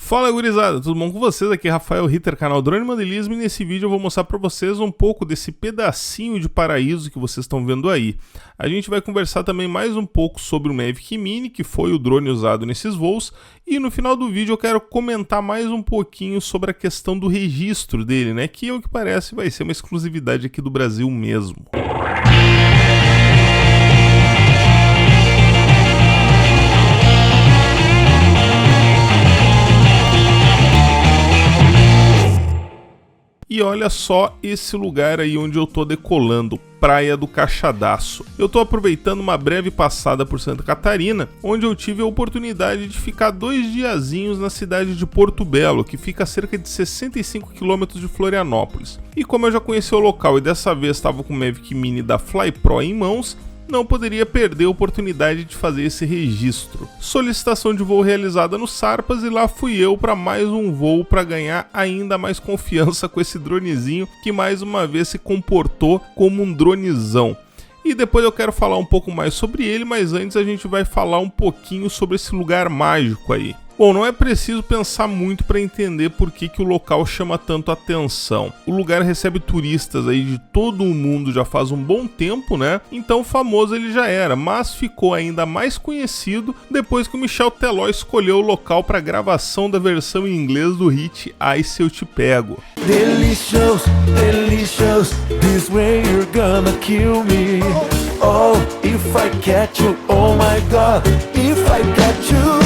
Fala gurizada, tudo bom com vocês? Aqui é Rafael Ritter, canal Drone Modelismo, e nesse vídeo eu vou mostrar para vocês um pouco desse pedacinho de paraíso que vocês estão vendo aí. A gente vai conversar também mais um pouco sobre o Mavic Mini, que foi o drone usado nesses voos, e no final do vídeo eu quero comentar mais um pouquinho sobre a questão do registro dele, né? Que ao que parece vai ser uma exclusividade aqui do Brasil mesmo. E olha só esse lugar aí onde eu tô decolando, Praia do Cachadaço. Eu tô aproveitando uma breve passada por Santa Catarina, onde eu tive a oportunidade de ficar 2 diazinhos na cidade de Porto Belo, que fica a cerca de 65 km de Florianópolis. E como eu já conheci o local e dessa vez estava com o Mavic Mini da Fly Pro em mãos, não poderia perder a oportunidade de fazer esse registro. Solicitação de voo realizada no Sarpas e lá fui eu para mais um voo para ganhar ainda mais confiança com esse dronezinho que mais uma vez se comportou como um dronezão. E depois eu quero falar um pouco mais sobre ele, mas antes a gente vai falar um pouquinho sobre esse lugar mágico aí. Bom, não é preciso pensar muito para entender por que o local chama tanto atenção. O lugar recebe turistas aí de todo o mundo já faz um bom tempo, né? Então famoso ele já era, mas ficou ainda mais conhecido depois que o Michel Teló escolheu o local para gravação da versão em inglês do hit Ai Se Eu Te Pego. Delicious, delicious, this way you're gonna kill me. Oh, if I catch you, oh my God, if I catch you.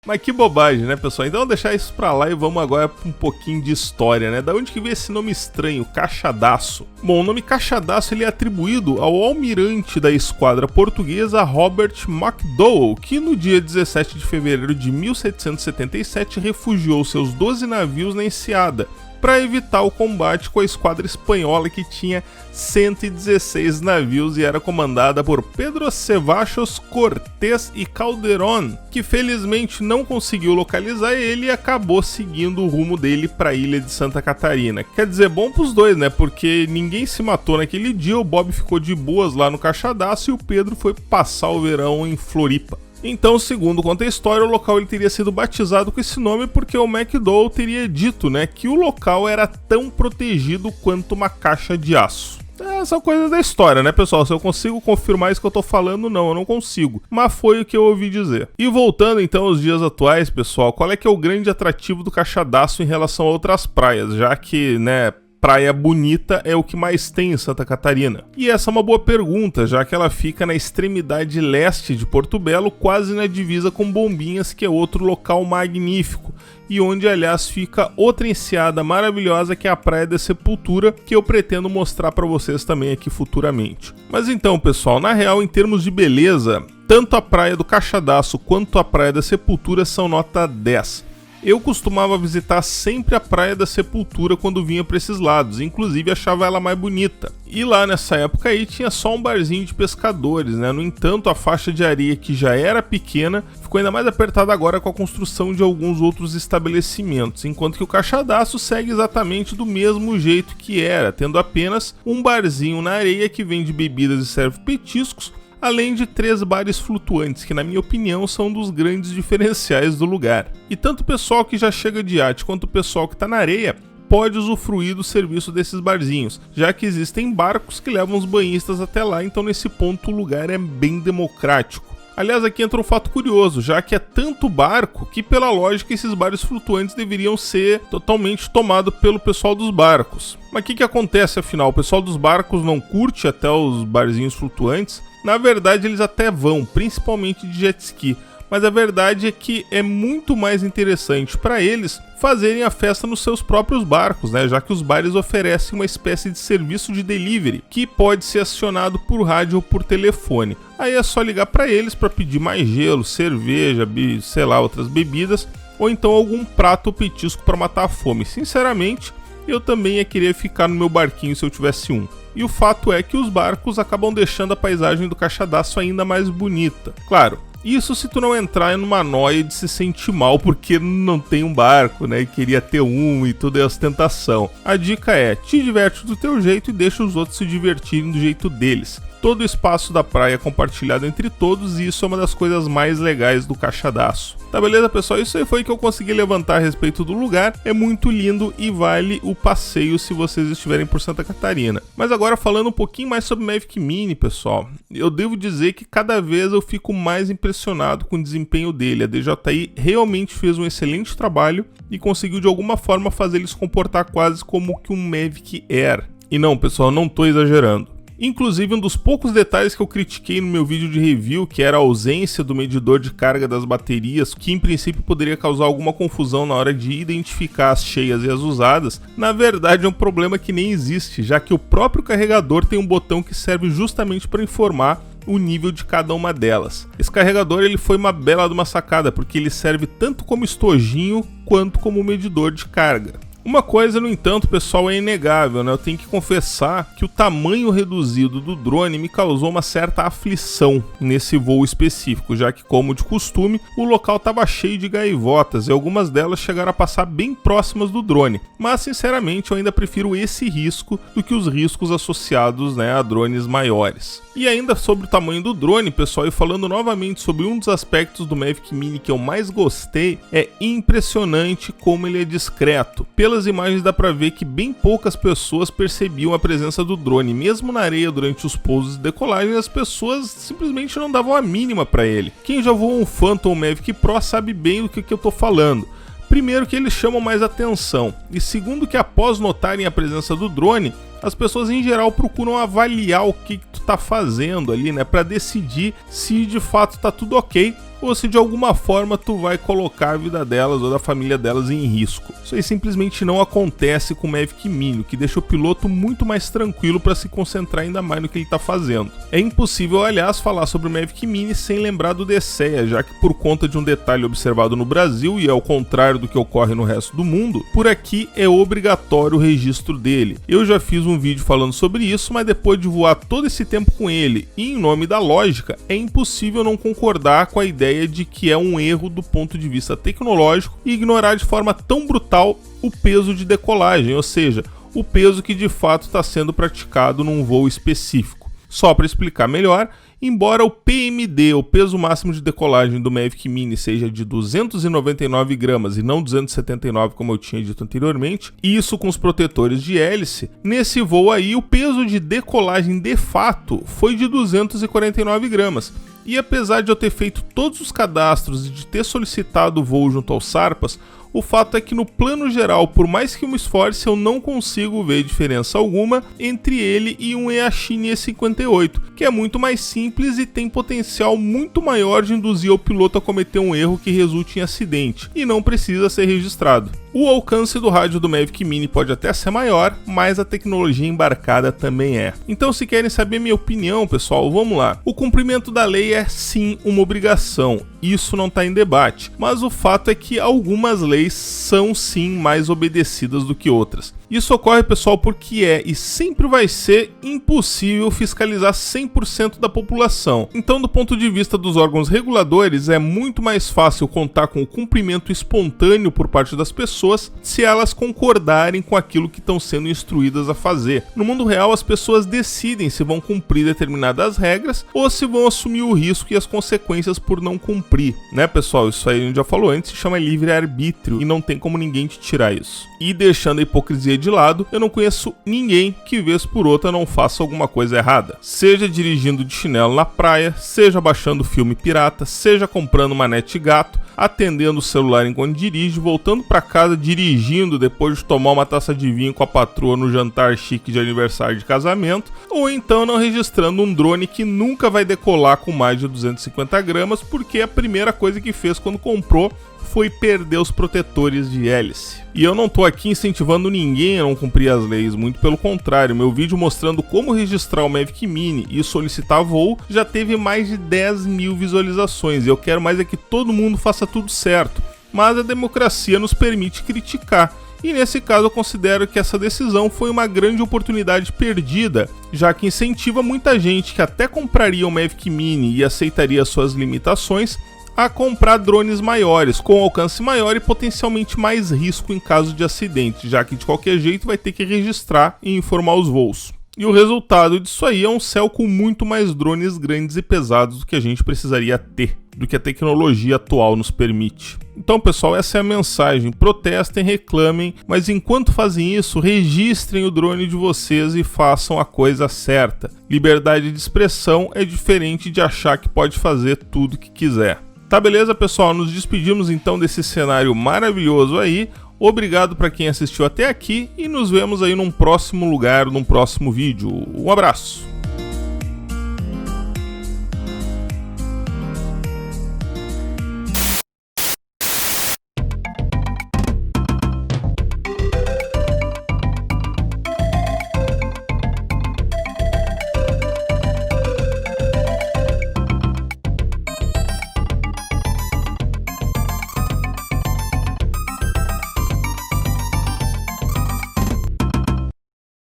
Mas que bobagem, né, pessoal? Então vamos deixar isso pra lá e vamos agora pra um pouquinho de história, né? Da onde que veio esse nome estranho, Cachadaço? Bom, o nome Cachadaço ele é atribuído ao almirante da esquadra portuguesa Robert McDowell, que no dia 17 de fevereiro de 1777 refugiou seus 12 navios na Enseada, para evitar o combate com a esquadra espanhola que tinha 116 navios e era comandada por Pedro Cevallos Cortés e Calderón, que felizmente não conseguiu localizar ele e acabou seguindo o rumo dele para a ilha de Santa Catarina. Quer dizer, bom pros dois, né? Porque ninguém se matou naquele dia, o Bob ficou de boas lá no Cachadaço e o Pedro foi passar o verão em Floripa. Então, segundo conta a história, o local ele teria sido batizado com esse nome porque o McDowell teria dito, né, que o local era tão protegido quanto uma caixa de aço. São coisas da história, né, pessoal? Se eu consigo confirmar isso que eu tô falando, não, eu não consigo. Mas foi o que eu ouvi dizer. E voltando então aos dias atuais, pessoal, qual é que é o grande atrativo do Cachadaço em relação a outras praias? Já que, né, praia bonita é o que mais tem em Santa Catarina. E essa é uma boa pergunta, já que ela fica na extremidade leste de Porto Belo, quase na divisa com Bombinhas, que é outro local magnífico. E onde, aliás, fica outra enseada maravilhosa que é a Praia da Sepultura, que eu pretendo mostrar para vocês também aqui futuramente. Mas então, pessoal, na real, em termos de beleza, tanto a Praia do Cachadaço quanto a Praia da Sepultura são nota 10. Eu costumava visitar sempre a Praia da Sepultura quando vinha para esses lados, inclusive achava ela mais bonita. E lá nessa época aí tinha só um barzinho de pescadores, né? No entanto, a faixa de areia, que já era pequena, ficou ainda mais apertada agora com a construção de alguns outros estabelecimentos, enquanto que o Cachadaço segue exatamente do mesmo jeito que era, tendo apenas um barzinho na areia que vende bebidas e serve petiscos, além de 3 bares flutuantes, que na minha opinião são um dos grandes diferenciais do lugar. E tanto o pessoal que já chega de iate quanto o pessoal que está na areia pode usufruir do serviço desses barzinhos, já que existem barcos que levam os banhistas até lá, então nesse ponto o lugar é bem democrático. Aliás, aqui entra um fato curioso, já que é tanto barco que, pela lógica, esses bares flutuantes deveriam ser totalmente tomados pelo pessoal dos barcos. Mas o que acontece afinal? O pessoal dos barcos não curte até os barzinhos flutuantes? Na verdade, eles até vão, principalmente de jet ski. Mas a verdade é que é muito mais interessante para eles fazerem a festa nos seus próprios barcos, né? Já que os bares oferecem uma espécie de serviço de delivery que pode ser acionado por rádio ou por telefone. Aí é só ligar para eles para pedir mais gelo, cerveja, sei lá, outras bebidas, ou então algum prato ou petisco para matar a fome. Sinceramente, eu também ia querer ficar no meu barquinho se eu tivesse um. E o fato é que os barcos acabam deixando a paisagem do Cachadaço ainda mais bonita. Claro, isso se tu não entrar numa noia de se sentir mal porque não tem um barco, né, e queria ter um e tudo é ostentação. A dica é, te diverte do teu jeito e deixa os outros se divertirem do jeito deles. todo o espaço da praia é compartilhado entre todos e isso é uma das coisas mais legais do Caixadaço. Tá beleza, pessoal? Isso aí foi que eu consegui levantar a respeito do lugar. É muito lindo e vale o passeio se vocês estiverem por Santa Catarina. Mas agora falando um pouquinho mais sobre o Mavic Mini, pessoal, eu devo dizer que cada vez eu fico mais impressionado com o desempenho dele. A DJI realmente fez um excelente trabalho e conseguiu de alguma forma fazer ele se comportar quase como que um Mavic Air. E não, pessoal, não tô exagerando. Inclusive, um dos poucos detalhes que eu critiquei no meu vídeo de review, que era a ausência do medidor de carga das baterias, que em princípio poderia causar alguma confusão na hora de identificar as cheias e as usadas, na verdade é um problema que nem existe, já que o próprio carregador tem um botão que serve justamente para informar o nível de cada uma delas. Esse carregador ele foi uma bela de uma sacada, porque ele serve tanto como estojinho quanto como medidor de carga. Uma coisa, no entanto, pessoal, é inegável, né? Eu tenho que confessar que o tamanho reduzido do drone me causou uma certa aflição nesse voo específico, já que, como de costume, o local estava cheio de gaivotas e algumas delas chegaram a passar bem próximas do drone. Mas, sinceramente, eu ainda prefiro esse risco do que os riscos associados, né, a drones maiores. E ainda sobre o tamanho do drone, pessoal, e falando novamente sobre um dos aspectos do Mavic Mini que eu mais gostei, é impressionante como ele é discreto. Pelas imagens dá pra ver que bem poucas pessoas percebiam a presença do drone, mesmo na areia durante os pousos e decolagens as pessoas simplesmente não davam a mínima pra ele. Quem já voou um Phantom Mavic Pro sabe bem do que eu tô falando. Primeiro que eles chamam mais atenção, e segundo que após notarem a presença do drone, as pessoas em geral procuram avaliar o que tu tá fazendo ali, né, para decidir se de fato tá tudo ok ou se de alguma forma tu vai colocar a vida delas ou da família delas em risco. Isso aí simplesmente não acontece com o Mavic Mini, o que deixa o piloto muito mais tranquilo para se concentrar ainda mais no que ele está fazendo. É impossível, aliás, falar sobre o Mavic Mini sem lembrar do DCEA, já que por conta de um detalhe observado no Brasil, e ao contrário do que ocorre no resto do mundo, por aqui é obrigatório o registro dele. Eu já fiz um vídeo falando sobre isso, mas depois de voar todo esse tempo com ele e em nome da lógica, é impossível não concordar com a ideia de que é um erro do ponto de vista tecnológico e ignorar de forma tão brutal o peso de decolagem, ou seja, o peso que de fato está sendo praticado num voo específico. Só para explicar melhor, embora o PMD, o peso máximo de decolagem do Mavic Mini, seja de 299 gramas e não 279 como eu tinha dito anteriormente, isso com os protetores de hélice, nesse voo aí o peso de decolagem de fato foi de 249 gramas. E apesar de eu ter feito todos os cadastros e de ter solicitado o voo junto aos Sarpas, o fato é que no plano geral, por mais que eu me esforce, eu não consigo ver diferença alguma entre ele e um Eachine E58, que é muito mais simples e tem potencial muito maior de induzir o piloto a cometer um erro que resulte em acidente, e não precisa ser registrado. O alcance do rádio do Mavic Mini pode até ser maior, mas a tecnologia embarcada também é. Então, se querem saber minha opinião, pessoal, vamos lá. O cumprimento da lei é sim uma obrigação, isso não está em debate, mas o fato é que algumas leis são sim mais obedecidas do que outras. Isso ocorre, pessoal, porque é e sempre vai ser impossível fiscalizar 100% da população. Então, do ponto de vista dos órgãos reguladores, é muito mais fácil contar com o cumprimento espontâneo por parte das pessoas se elas concordarem com aquilo que estão sendo instruídas a fazer. No mundo real, as pessoas decidem se vão cumprir determinadas regras ou se vão assumir o risco e as consequências por não cumprir, né, pessoal? Isso aí a gente já falou antes, se chama livre-arbítrio e não tem como ninguém te tirar isso. E deixando a hipocrisia de lado, eu não conheço ninguém que vez por outra não faça alguma coisa errada. Seja dirigindo de chinelo na praia, seja baixando filme pirata, seja comprando uma net gato, atendendo o celular enquanto dirige, voltando para casa dirigindo depois de tomar uma taça de vinho com a patroa no jantar chique de aniversário de casamento, ou então não registrando um drone que nunca vai decolar com mais de 250 gramas porque a primeira coisa que fez quando comprou foi perder os protetores de hélice. E eu não tô aqui incentivando ninguém a não cumprir as leis, muito pelo contrário, meu vídeo mostrando como registrar o Mavic Mini e solicitar voo já teve mais de 10 mil visualizações, e eu quero mais é que todo mundo faça tudo certo, mas a democracia nos permite criticar. E nesse caso eu considero que essa decisão foi uma grande oportunidade perdida, já que incentiva muita gente que até compraria o Mavic Mini e aceitaria suas limitações a comprar drones maiores, com alcance maior e potencialmente mais risco em caso de acidente, já que de qualquer jeito vai ter que registrar e informar os voos. E o resultado disso aí é um céu com muito mais drones grandes e pesados do que a gente precisaria ter, do que a tecnologia atual nos permite. Então, pessoal, essa é a mensagem. Protestem, reclamem, mas enquanto fazem isso, registrem o drone de vocês e façam a coisa certa. Liberdade de expressão é diferente de achar que pode fazer tudo que quiser. Tá, beleza, pessoal? Nos despedimos então desse cenário maravilhoso aí. Obrigado para quem assistiu até aqui e nos vemos aí num próximo lugar, num próximo vídeo. Um abraço!